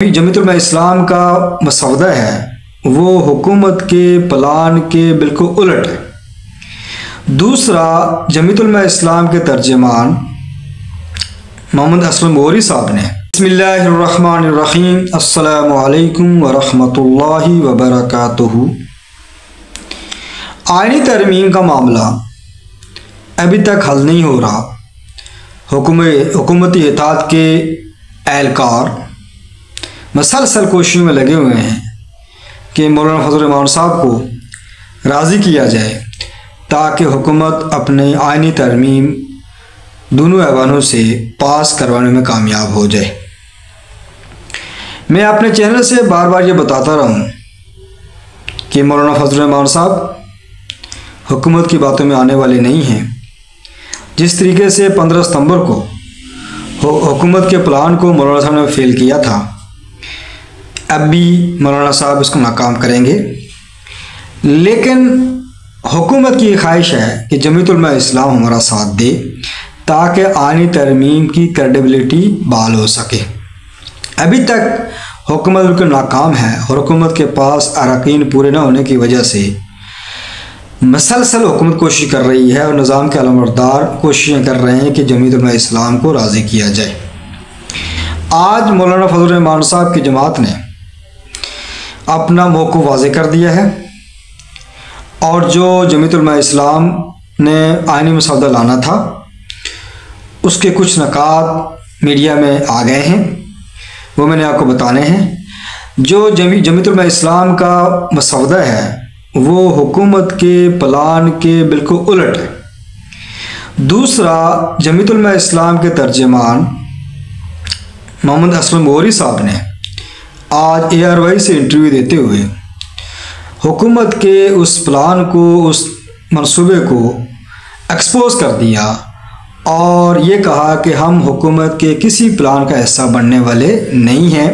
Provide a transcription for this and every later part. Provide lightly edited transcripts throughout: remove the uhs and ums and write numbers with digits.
जमीयतुल उलमा इस्लाम का मसौदा है वो हुकूमत के प्लान के बिल्कुल उलट है। दूसरा, जमीयतुल उलमा इस्लाम के तर्जमान मोहम्मद असलम गौहरी साहब ने बिस्मिल्लाहिर्रहमानिर्रहीम अस्सलामु अलैकुम वरहमतुल्लाहि वबरकातुहू आईनी तरमीम का मामला अभी तक हल नहीं हो रहा। हुकूमती इताअत के एहलकार मसलसल कोशिशों में लगे हुए हैं कि मौलाना फजल रहमान साहब को राज़ी किया जाए ताकि हुकूमत अपने आईनी तरमीम दोनों ऐवानों से पास करवाने में कामयाब हो जाए। मैं अपने चैनल से बार बार ये बताता रहा हूँ कि मौलाना फजल रहमान साहब हुकूमत की बातों में आने वाले नहीं हैं। जिस तरीके से 15 सितंबर को हुकूमत के प्लान को मौलाना साहब ने फेल किया था, अब भी मौलाना साहब इसको नाकाम करेंगे। लेकिन हुकूमत की ख्वाहिश है कि जमीयतुल उलमा इस्लाम हमारा साथ दे ताकि आईनी तरमीम की क्रेडिबिलिटी बहाल हो सके। अभी तक हुकूमत बिल्कुल नाकाम है और हुकूमत के पास अरकान पूरे न होने की वजह से मसलसल हुकूमत कोशिश कर रही है और निज़ाम के अलमबरदार कोशिशें कर रहे हैं कि जमीयतुल उलमा इस्लाम को राज़ी किया जाए। आज मौलाना फजल रहमान साहब की जमात ने अपना मौक़िफ़ वाज़ेह कर दिया है और जो जमीयतुल उलमा इस्लाम ने आईनी मसौदा लाना था उसके कुछ नकात मीडिया में आ गए हैं, वो मैंने आपको बताने हैं। जो जमीयतुल उलमा इस्लाम का मसौदा है वो हुकूमत के प्लान के बिल्कुल उलट है। दूसरा, जमीयतुल उलमा इस्लाम के तर्जमान मोहम्मद असलम गौहरी साहब ने आज ARY से इंटरव्यू देते हुए हुकूमत के उस प्लान को, उस मंसूबे को एक्सपोज कर दिया और ये कहा कि हम हुकूमत के किसी प्लान का हिस्सा बनने वाले नहीं हैं।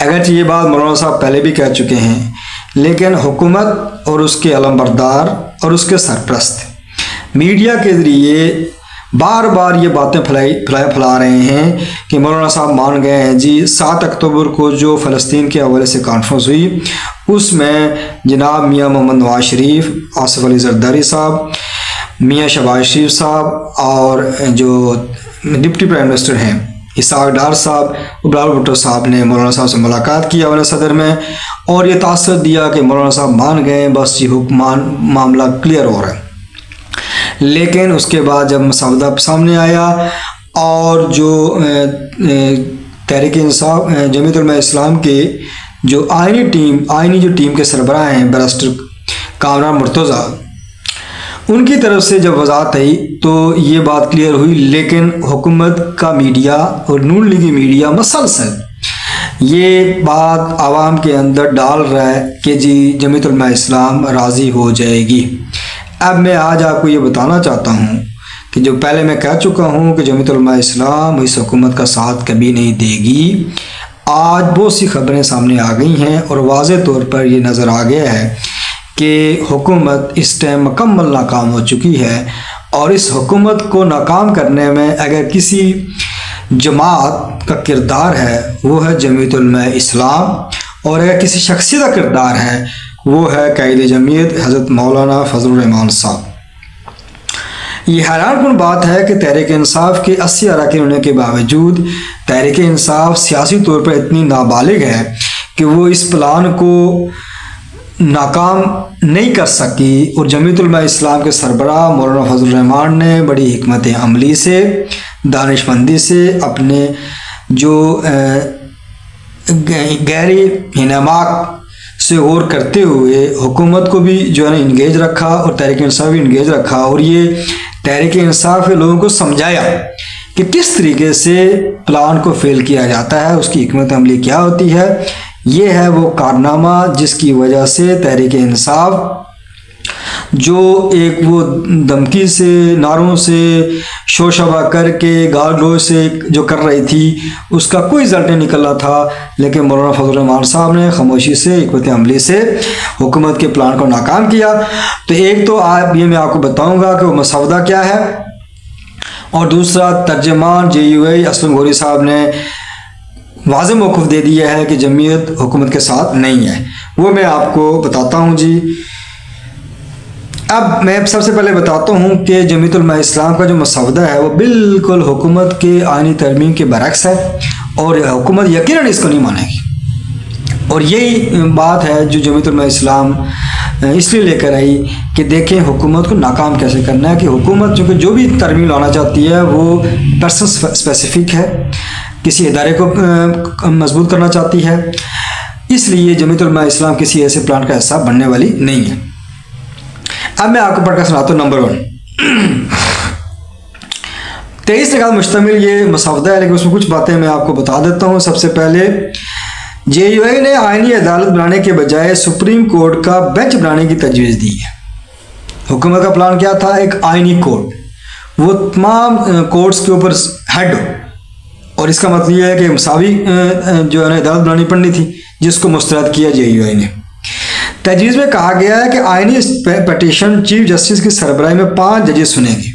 अगरचे ये बात मौलाना साहब पहले भी कह चुके हैं, लेकिन हुकूमत और उसके अलमबरदार और उसके सरप्रस्त मीडिया के ज़रिए बार बार ये बातें फैला रहे हैं कि मौलाना साहब मान गए हैं जी। 7 अक्टूबर को जो फ़लस्तीन के हवाले से कॉन्फ्रेंस हुई उसमें जनाब मियाँ मोहम्मद नवाज शरीफ, आसिफ अली जरदारी साहब, मियाँ शहबाज शरीफ साहब और जो डिप्टी प्राइम मिनिस्टर हैं इसहाक डार साहब, बिलावल भुट्टो साहब ने मौलाना साहब से मुलाकात की अवान सदर में और ये तासर दिया कि मौलाना साहब मान गए, बस जी मामला क्लियर हो रहा है। लेकिन उसके बाद जब मसौदा सामने आया और जो तहरीक इंसाफ जमीयतुल उलमा इस्लाम के जो आईनी टीम के सरबराह हैं बैरिस्टर कामरान मुर्तज़ा, उनकी तरफ से जब वजाहत आई तो ये बात क्लियर हुई। लेकिन हुकूमत का मीडिया और नून लीगी मीडिया मसलसल ये बात आवाम के अंदर डाल रहा है कि जी जमीयतुल उलमा इस्लाम राज़ी हो जाएगी। अब मैं आज आपको ये बताना चाहता हूँ कि जो पहले मैं कह चुका हूँ कि जमीयतुल उलमा इस्लाम इस हुकूमत का साथ कभी नहीं देगी। आज बहुत सी खबरें सामने आ गई हैं और वाज़ेह तौर पर ये नज़र आ गया है कि हुकूमत इस टाइम मुकम्मल नाकाम हो चुकी है और इस हुकूमत को नाकाम करने में अगर किसी जमात का किरदार है वो है जमीयतुल उलमा इस्लाम और अगर किसी शख्सियत का किरदार है वो है कायद जमीयत हज़रत मौलाना फजल रहमान साहब। ये हैरानकुन बात है कि तहरीक इंसाफ के 80 अरकान होने के बावजूद तहरीक इंसाफ सियासी तौर पर इतनी नाबालिग है कि वो इस प्लान को नाकाम नहीं कर सकी और जमीयतुल उलमा इस्लाम के सरबराह मौलाना फजल रहमान ने बड़ी हिकमत अमली से, दानिशमंदी से अपने जो गहरी हिनामाक से गौर करते हुए हुकूमत को भी जो है ना इंगेज रखा और तहरीक इंसाफ भी इंगेज रखा और ये तहरीक इंसाफ के लोगों को समझाया कि किस तरीके से प्लान को फेल किया जाता है, उसकी हिकमत अमली क्या होती है। ये है वो कारनामा जिसकी वजह से तहरीक इंसाफ जो एक वो धमकी से, नारों से, शोरशबा करके, गाल गलौज से जो कर रही थी उसका कोई रिजल्ट नहीं निकल रहा था। लेकिन मौलाना फजल रहमान साहब ने खामोशी से, हिकमत अमली से हुकूमत के प्लान को नाकाम किया। तो एक तो ये मैं आपको बताऊंगा कि वो मसौदा क्या है और दूसरा तर्जमान JUI असलम गौहरी साहब ने वाज़ेह मौक़िफ़ दे दिया है कि जमीयत हुकूमत के साथ नहीं है। वो मैं आपको बताता हूँ जी। अब मैं सबसे पहले बताता हूँ कि जमीयत उलमा इस्लाम का जो मसवदा है वो बिल्कुल हुकूमत के आइनी तरमीम के बरक्स है और हुकूमत यकीनन इसको नहीं मानेगी। और यही बात है जो जमीयत उलमा इस्लाम इसलिए लेकर आई कि देखें हुकूमत को नाकाम कैसे करना है, कि हुकूमत चूँकि जो भी तरमीम लाना चाहती है वो पर्सन स्पेसिफिक है, किसी इदारे को मजबूत करना चाहती है, इसलिए जमीयत उलमा इस्लाम किसी ऐसे प्लान का हिस्सा बनने वाली नहीं है। अब मैं आपको पढ़कर सुनाता हूँ। नंबर 1, 23 निकात मुश्तमिल ये मसवदा है, लेकिन उसमें कुछ बातें मैं आपको बता देता हूँ। सबसे पहले JUI ने आइनी अदालत बनाने के बजाय सुप्रीम कोर्ट का बेंच बनाने की तजवीज़ दी है। हुकूमत का प्लान क्या था? एक आइनी कोर्ट, वो तमाम कोर्ट्स के ऊपर हेड हो, और इसका मतलब यह है कि मसावी जो है ना अदालत बनानी पड़नी थी, जिसको मुस्तरद किया JUI ने। तजवीज़ में कहा गया है कि आइनी पटिशन चीफ जस्टिस की सरबराही में 5 जजेस सुनेंगे।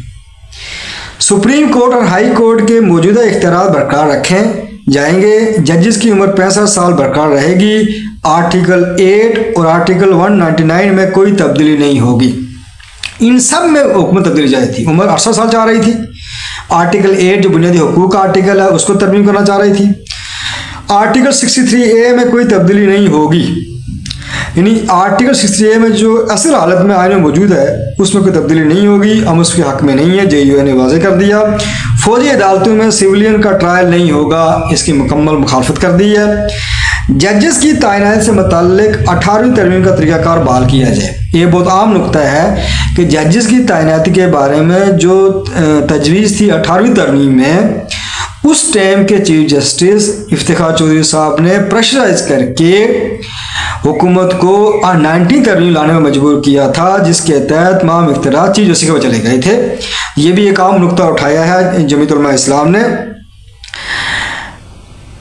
सुप्रीम कोर्ट और हाई कोर्ट के मौजूदा इख्तियार बरकरार रखें जाएंगे। जजेस की उम्र 65 साल बरकरार रहेगी। आर्टिकल 8 और आर्टिकल 199 में कोई तब्दीली नहीं होगी। इन सब में हुकूमत तब्दीली चाही थी। उम्र 68 साल चाह रही थी। आर्टिकल 8 जो बुनियादी हुकूक का आर्टिकल है उसको तरमीम करना चाह रही थी। आर्टिकल 63A में कोई तब्दीली नहीं होगी, यानी आर्टिकल 63A में जो असल हालत में आइन में मौजूद है उसमें कोई तब्दीली नहीं होगी, हम उसके हक में नहीं है। JUI ने वाज़ेह कर दिया। फौजी अदालतों में सिविलियन का ट्रायल नहीं होगा, इसकी मुकम्मल मुखालफत कर दी है। जजेस की तैनाती से मुताल्लिक 18वीं तरमीम का तरीक़ाकार बहाल किया जाए। ये बहुत आम नुक्ता है कि जजेस की तैनाती के बारे में जो तजवीज़ थी 18वीं तरमीम में, उस टाइम के चीफ जस्टिस इफ्तिखार चौधरी साहब ने प्रेशराइज करके हुकूमत को 19 तरमीम लाने में मजबूर किया था, जिसके तहत तमाम इख्तियार चीफ जस्टिस के चले गए थे। ये भी एक आम नुक्ता उठाया है जमीयत उलमा इस्लाम ने।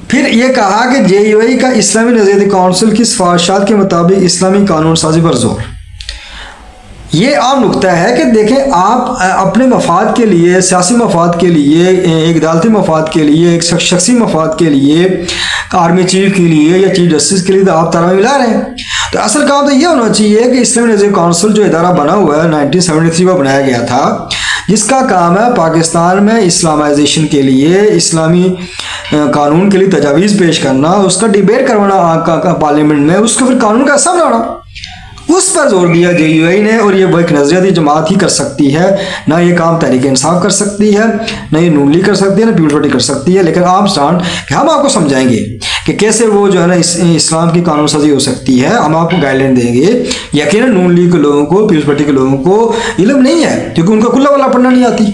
फिर ये कहा कि JUI का इस्लामी नज़रियाती काउंसिल की सिफारिशात के मुताबिक इस्लामी कानून साजी पर जोर। ये आम नुक्ता है कि देखें, आप अपने मफाद के लिए, सियासी मफाद के लिए, एक अदालती मफाद के लिए, एक शख्सी मफाद के लिए, आर्मी चीफ के लिए या चीफ जस्टिस के लिए तो आप तरमीम ला रहे हैं। तो असल काम तो ये होना चाहिए कि इस्लामी नज़रियाती काउंसिल जो इदारा बना हुआ है 1973 में बनाया गया था, जिसका काम है पाकिस्तान में इस्लामाइजेशन के लिए, इस्लामी कानून के लिए तजावीज़ पेश करना, उसका डिबेट करवाना पार्लियामेंट में, उसको फिर कानून का हिस्सा बनाना, उस पर जोर दिया JUI ने। और ये वो एक नज़रियाती जमात ही कर सकती है, ना ये काम तहरीक इंसाफ कर सकती है, ना ये नून लीग कर सकती है, ना पीपल्स पार्टी कर सकती है। लेकिन आप स्टांड कि हम आपको समझाएंगे कि कैसे वो जो है ना इस्लाम की कानून साजी हो सकती है, हम आपको गाइडलाइन देंगे। यकीनन नून लीग के लोगों को, पीपल्स पार्टी के लोगों को इल्म नहीं है, क्योंकि उनको कुल्ला वाला पढ़ना नहीं आती,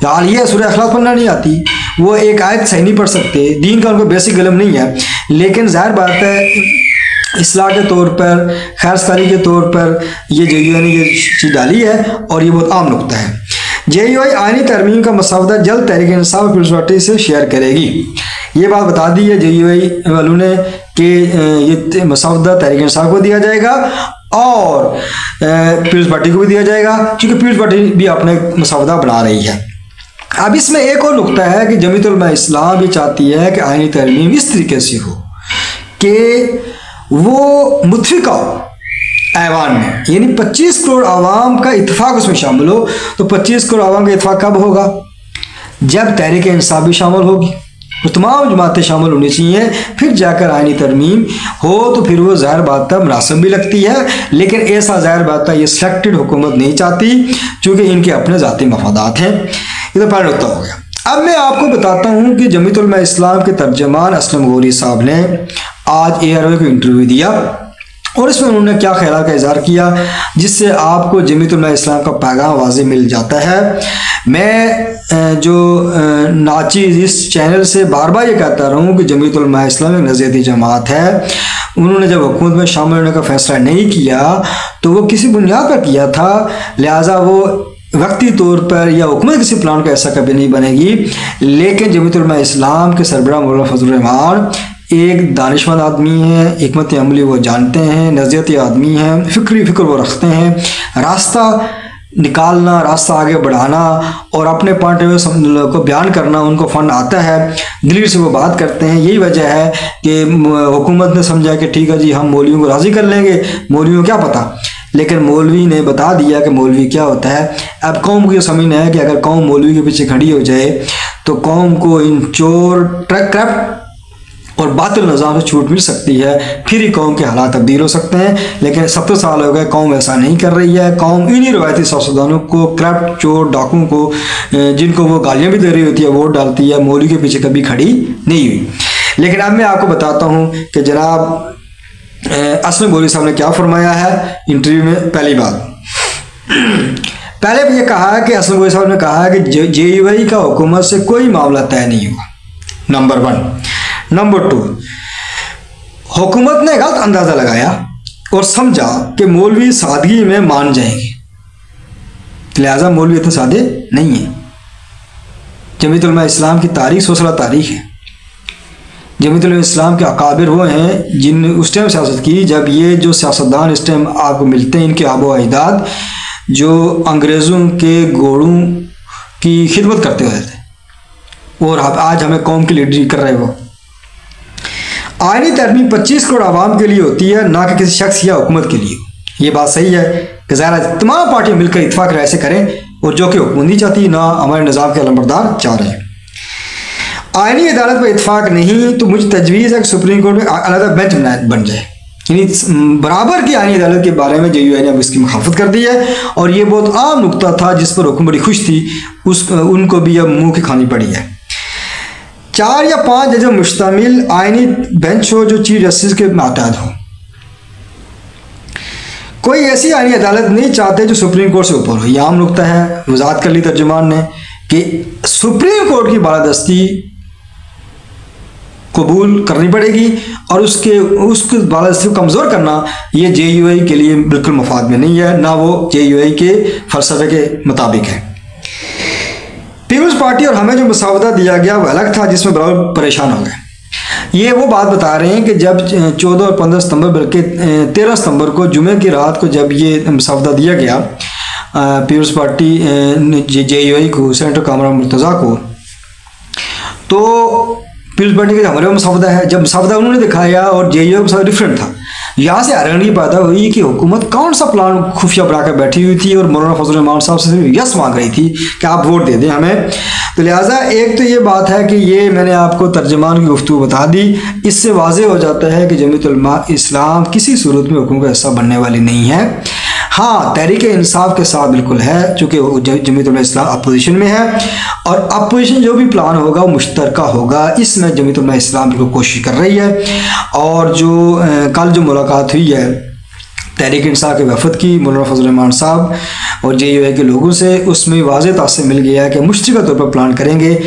हालिया सूरह अखलाक पढ़ना नहीं आती, वो एक आयत सही नहीं पढ़ सकते, दीन का उनको बेसिक इल्म नहीं है। लेकिन जाहिर बात है इस्लाह के तौर पर, खैरस्तारी के तौर पर ये JUI ने ये चीज़ डाली है, और ये बहुत आम नुक्ता है। JUI आइनी तरमीम का मसवदा जल्द तहरीक इंसाफ और पीपल्स पार्टी से शेयर करेगी। ये बात बता दी है JUI वालों ने कि ये मसवदा तहरीक इंसाफ को दिया जाएगा और पीपल्स पार्टी को भी दिया जाएगा, क्योंकि पीपल्स पार्टी भी अपने मसवदा बना रही है। अब इसमें एक और नुक्ता है कि जमीयत उलमा इस्लाम भी चाहती है कि आइनी तरमीम इस तरीके से हो कि वो मुतफिका ऐवान में, यानी 25 करोड़ आवाम का इत्तेफाक उसमें शामिल हो। तो 25 करोड़ आवाम का इत्तेफाक कब होगा? जब तहरीक इंसाफ भी शामिल होगी, तो तमाम जमातें शामिल होनी चाहिए, फिर जाकर आइनी तरमीम हो। तो फिर वो ज़ाहिर बात है मुनासिब भी लगती है, लेकिन ऐसा ज़ाहिर बात है ये सिलेक्टेड हुकूमत नहीं चाहती, चूँकि इनके अपने ज़ाती मफादात हैं। ये तो पहला नुक्ता हो गया। अब मैं आपको बताता हूँ कि जमीयत उलमा इस्लाम के तर्जमान असलम गौरी साहब ने आज ARY को इंटरव्यू दिया, और इसमें उन्होंने क्या ख्याल का इज़हार किया, जिससे आपको जमीयत उलमा इस्लाम का पैगाम वाज़ेह मिल जाता है। मैं जो नाचीज़ इस चैनल से बार बार ये कहता रहा हूँ कि जमीयत उलमा इस्लाम एक नज़रियाती जमात है। उन्होंने जब हुकूमत में शामिल होने का फ़ैसला नहीं किया तो वो किसी बुनियाद पर किया था, लिहाजा वो वक्ती तौर पर या हुकूमत किसी प्लान का ऐसा कभी नहीं बनेगी। लेकिन जमीयत उलमा इस्लाम के सरबराह मौलाना फजलुर रहमान एक दानिशमंद आदमी है, हिकमत अमली वो जानते हैं, नज़रियाती आदमी हैं, फ़िक्र वो रखते हैं, रास्ता निकालना, रास्ता आगे बढ़ाना और अपने पॉइंट ऑफ व्यू को बयान करना उनको फ़न आता है, दिल से वो बात करते हैं। यही वजह है कि हुकूमत ने समझा कि ठीक है जी, हम मौलवियों को राज़ी कर लेंगे। मौलवियों को क्या पता, लेकिन मौलवी ने बता दिया कि मौलवी क्या होता है। अब कौम को ये समझना है कि अगर कौम मौलवी के पीछे खड़ी हो जाए तो कौम को इन चोर, करप्ट और बातिल निज़ाम से छूट मिल सकती है, फिर ही कौम के हालात तब्दील हो सकते हैं। लेकिन 70 साल हो गए, कौम ऐसा नहीं कर रही है। कौम इन्हीं रवायती सियासतदानों को, करप्ट, चोर, डाकुओं को, जिनको वो गालियाँ भी दे रही होती है, वोट डालती है, मौलवी के पीछे कभी खड़ी नहीं हुई। लेकिन अब मैं आपको बताता हूँ कि जनाब असलम मौलवी साहब ने क्या फरमाया है इंटरव्यू में। पहली बात, पहले ये कहा है कि असलम मौलवी साहब ने कहा है कि JUI का हुकूमत से कोई मामला तय नहीं हुआ, नंबर 1। नंबर 2, हुकूमत ने गलत अंदाज़ा लगाया और समझा कि मौलवी सादगी में मान जाएंगे, लिहाजा मौलवी इतने सादे नहीं है। जमीयत उलमा इस्लाम की तारीख 100 साल तारीख है। जमीयत उलमा इस्लाम के अकाबिर वो हैं जिन उस टाइम सियासत की जब ये जो सियासतदान इस टाइम आपको मिलते हैं, इनके आबो अजदाद जो अंग्रेज़ों के घोड़ों की खिदमत करते हुए थे और आज हमें कौम की लीडरी कर रहे वो। आईनी तरमीम 25 करोड़ आवाम के लिए होती है, ना कि किसी शख्स या हुकूमत के लिए। ये बात सही है कि ज़ाहिर तमाम पार्टियां मिलकर इत्तेफाक राय से करें और जो कि हुकूमत नहीं चाहती, ना हमारे निज़ाम के अलमबरदार चाह रहे हैं। आईनी अदालत पर इत्तेफाक नहीं तो मुझे तजवीज़ है कि सुप्रीम कोर्ट में अलग बेंच बन जाए, यानी बराबर की आईनी अदालत के बारे में JUI ने अब इसकी मुखालफत कर दी है और ये बहुत आम नुकता था जिस पर हुकूमत बड़ी खुश थी, उनको भी अब मुँह की खानी पड़ी है। 4 या 5 जज मुश्तमिल आईनी बेंच हो जो चीफ जस्टिस के मातहत हो। कोई ऐसी आईनी अदालत नहीं चाहते जो सुप्रीम कोर्ट से ऊपर हो। यह आम नुकता है, वजाहत कर ली तर्जुमान ने कि सुप्रीम कोर्ट की बालादस्ती कबूल करनी पड़ेगी और उसके बालादस्ती को कमज़ोर करना ये JUI के लिए बिल्कुल मफाद में नहीं है, ना वो JUI के फ़लसफ़े के मुताबिक है। पीपल्स पार्टी और हमें जो मुसावदा दिया गया वो अलग था, जिसमें बराबर परेशान हो गए। ये वो बात बता रहे हैं कि जब 14 और 15 सितंबर बल्कि 13 सितंबर को जुमे की रात को जब ये मुसावदा दिया गया पीपल्स पार्टी JUI को, सेनेटर कामरान मुर्तज़ा को, तो पीपल्स पार्टी का हमारे मुसावदा है। जब मुसावदा उन्होंने दिखाया और JUI का मुसावदा डिफरेंट था, यहाँ से हैरानी पैदा हुई कि हुकूमत कौन सा प्लान खुफिया बनाकर बैठी हुई थी और मौलाना फजल रहमान साहब से सिर्फ यस मांग रही थी कि आप वोट दे दें हमें। तो लिहाजा एक तो ये बात है कि ये मैंने आपको तर्जमान की गुफ्तगू बता दी, इससे वाज़ेह हो जाता है कि जमीयत उलमा इस्लाम किसी सूरत में हुकूमत का हिस्सा बनने वाली नहीं है। हाँ, तहरीक इंसाफ के साथ बिल्कुल है, चूँकि जमीयत उलमा इस्लाम अपोजिशन में है और अपोजिशन जो भी प्लान होगा वो मुश्तरका होगा। इसमें जमीयत उलमा इस्लाम बिल्कुल कोशिश कर रही है। और जो कल जो मुलाकात हुई है तहरीक इंसाफ के वफद की मौलाना फजल रहमान साहब और JUI के लोगों से, उसमें वाज़ेह तासर मिल गया है कि मुश्तरका तौर पर प्लान करेंगे।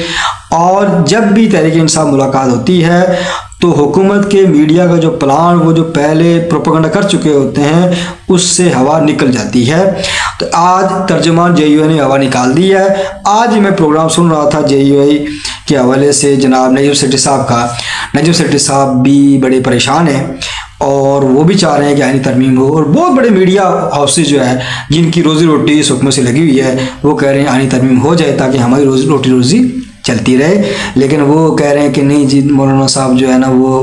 और जब भी तहरीक इंसाफ मुलाकात होती है तो हुकूमत के मीडिया का जो प्लान वो जो पहले प्रोपेगेंडा कर चुके होते हैं उससे हवा निकल जाती है। तो आज तर्जुमान JUI ने हवा निकाल दी है। आज ही मैं प्रोग्राम सुन रहा था JUI के हवाले से जनाब नजीम सेठी साहब का। नजीम सेठी साहब भी बड़े परेशान हैं और वो भी चाह रहे हैं कि आईनी तरमीम हो, और बहुत बड़े मीडिया हाउसेज जो है जिनकी रोज़ी रोटी इस हुक्म से लगी हुई है वो कह रहे हैं आईनी तरमीम हो जाए ताकि हमारी रोज़ी चलती रहे। लेकिन वो कह रहे हैं कि नहीं जी, मौलाना साहब जो है ना वो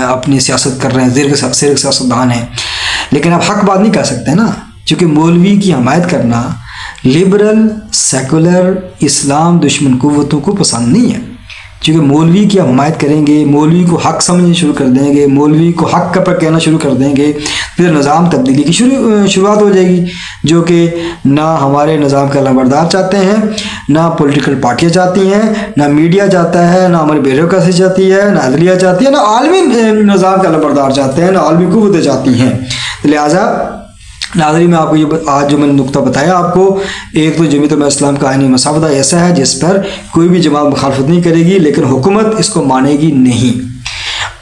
अपनी सियासत कर रहे हैं, ज़िर्ग सियासतदान हैं। लेकिन आप हक बात नहीं कर सकते ना, क्योंकि मौलवी की हमायत करना लिबरल सेकुलर इस्लाम दुश्मन कुव्वतों को पसंद नहीं है। क्योंकि मौलवी की हमायत करेंगे, मौलवी को हक समझना शुरू कर देंगे, मौलवी को हक का पर कहना शुरू कर देंगे, फिर निज़ाम तब्दीली की शुरुआत हो जाएगी, जो कि ना हमारे निज़ाम के अलमबरदार चाहते हैं, ना पॉलिटिकल पार्टियाँ चाहती हैं, ना मीडिया चाहता है, ना हमारी ब्यूरोक्रेसी चाहती है, ना अदलिया चाहती है, ना आलमी निज़ाम के अलमबरदार चाहते हैं, ना आलमी कुव्वतें चाहती हैं। लिहाजा नाज़रीन, मैं आपको ये आज जो मैंने नुक्ता बताया आपको, एक तो जमीयत उलमा इस्लाम का आईनी मसावदा ऐसा है जिस पर कोई भी जमात मुखालफत नहीं करेगी, लेकिन हुकूमत इसको मानेगी नहीं।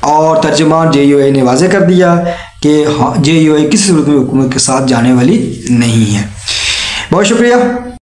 और तर्जुमान JUI ने वाज़ेह कर दिया कि JUI किसी सूरत में हुकूमत के साथ जाने वाली नहीं है। बहुत शुक्रिया।